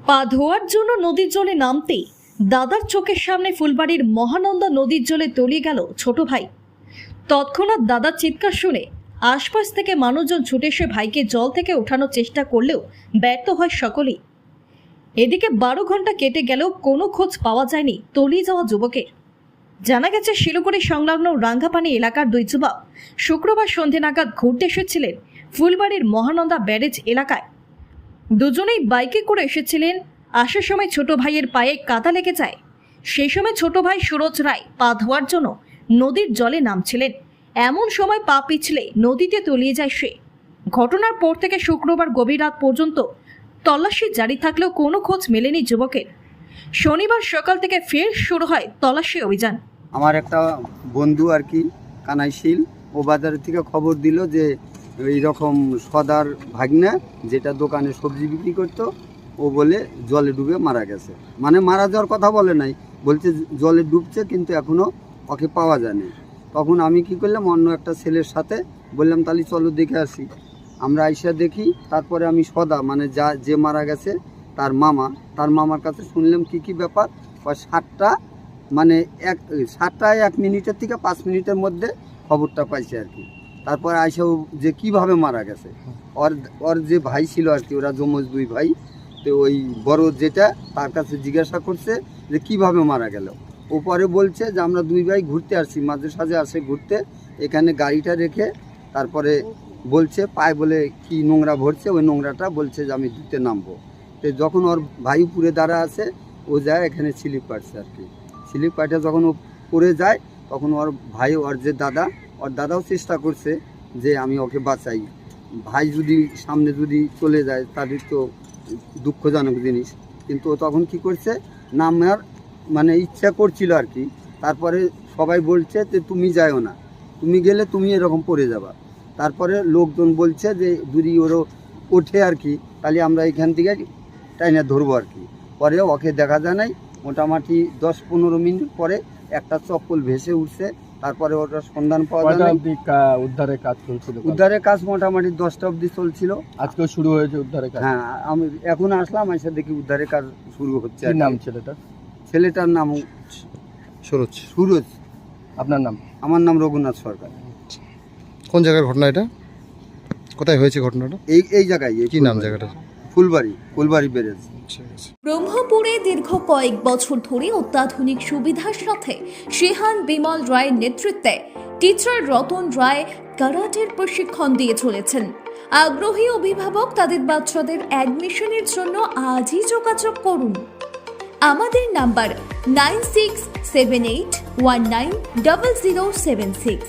পা ধোয়ার জন্য নদীর জলে নামতেই দাদার চোখের সামনে ফুলবাড়ির মহানন্দা নদীর জলে তলিয়ে গেল ছোট ভাই। তৎক্ষণাৎ দাদার চিৎকার শুনে আশপাশ থেকে মানুষজন ছুটে এসে ভাইকে জল থেকে ওঠানোর চেষ্টা করলেও ব্যর্থ হয় সকলেই। এদিকে 12 ঘন্টা কেটে গেলেও কোনো খোঁজ পাওয়া যায়নি তলিয়ে যাওয়া যুবকের। জানা গেছে শিলিগুড়ি সংলগ্ন রাঙ্গাপানি এলাকার দুই যুবক শুক্রবার সন্ধে নাগাদ ঘুরতে এসেছিলেন ফুলবাড়ির মহানন্দা ব্যারেজ এলাকায়। দুজনেই বাইকে করে এসেছিলেন। আসার সময় ছোট ভাইয়ের পায়ে কাদা লেগে যায়। সেই সময় ছোট ভাই সুরজ রায় পা ধোয়ার জন্য নদীর জলে নামছিলেন। এমন সময় পা পিছলে নদীতে তলিয়ে যায় সে। ঘটনার পর থেকে শুক্রবার গভীর রাত পর্যন্ত তল্লাশি জারি থাকলেও কোনো খোঁজ মেলেনি যুবকের। শনিবার সকাল থেকে ফের শুরু হয় তল্লাশি অভিযান। আমার একটা বন্ধু আর কি কানাইশীল, ও বাজার থেকে খবর দিল যে এইরকম সদার ভাগনা যেটা দোকানে সবজি বিক্রি করতো, ও বলে জলে ডুবে মারা গেছে। মানে মারা যাওয়ার কথা বলে নাই, বলছে জলে ডুবছে কিন্তু এখনও ওকে পাওয়া যায়নি। তখন আমি কি করলাম, অন্য একটা ছেলের সাথে বললাম তাহলে চলো দেখে আসি। আমরা আইসা দেখি, তারপরে আমি সদা মানে যে মারা গেছে তার মামার কাছে শুনলাম কি ব্যাপার। 7টা মানে 1 মিনিটের থেকে 5 মিনিটের মধ্যে খবরটা পাইছে আর কি। তারপরে আইসাও যে কিভাবে মারা গেছে, ওর যে ভাই ছিল আর কি, ওরা যমজ 2 ভাই, তো ওই বড় যেটা তার কাছে জিজ্ঞাসা করছে যে কিভাবে মারা গেল। ও পরে বলছে যে আমরা 2 ভাই ঘুরতে আসছি, মাঝে সাঝে আসে ঘুরতে, এখানে গাড়িটা রেখে তারপরে বলছে পায়ে বলে কি নোংরা ভরছে, ওই নোংরাটা বলছে যে আমি ধুতে নামবো। তো যখন ওর ভাই উপরে দাঁড়া আছে, ও যায় এখানে স্লিপ কাটছে আর কি। স্লিপ কাটে যখন ও পড়ে যায়, তখন ওর ভাই, ওর যে দাদাও চেষ্টা করছে যে আমি ওকে বাঁচাই। ভাই যদি সামনে যদি চলে যায় তাদের তো দুঃখজনক জিনিস, কিন্তু ও তখন কি করছে, নামার মানে ইচ্ছা করছিল আর কি। তারপরে সবাই বলছে যে তুমি যাও না, তুমি গেলে তুমি এরকম পড়ে যাবা। তারপরে লোকজন বলছে যে যদি ওরও ওঠে আর কি, তাহলে আমরা এখান থেকে টাইনে ধরবো আর কি। পরে ওকে দেখা যায় নাই, মোটামুটি 10-15 মিনিট পরে একটা চপ্পল ভেসে উঠছে। তারপরে ওটার সন্ধান পাওয়া যায়। উদ্ধারের কাজ চলছিল? উদ্ধারের কাজ মোটামুটি 10টা অবধি চলছিল। আজকে শুরু হয়েছে উদ্ধারের কাজ? হ্যাঁ, আমি এখন আসলাম, এসে দেখি উদ্ধারের কাজ শুরু হচ্ছে। কি নাম ছেলেটার নাম সুরজ। আপনার নাম? আমার নাম রঘুনাথ সরকার। কোন জায়গার ঘটনা এটা? কোথায় হয়েছে ঘটনাটা? এই জায়গায়। কি নাম জায়গাটা? ফুলবাড়ি ব্যারেজ। ব্রহ্মপুরে দীর্ঘ কয়েক বছর ধরে অত্যাধুনিক সুবিধার সাথে শেহান বিমল রায়ের নেতৃত্বে টিচার রতন রায় কারাটের প্রশিক্ষণ দিয়ে চলেছেন। আগ্রহী অভিভাবক তাদের বাচ্চাদের অ্যাডমিশনের জন্য আজই যোগাযোগ করুন। আমাদের নাম্বার 9678190076।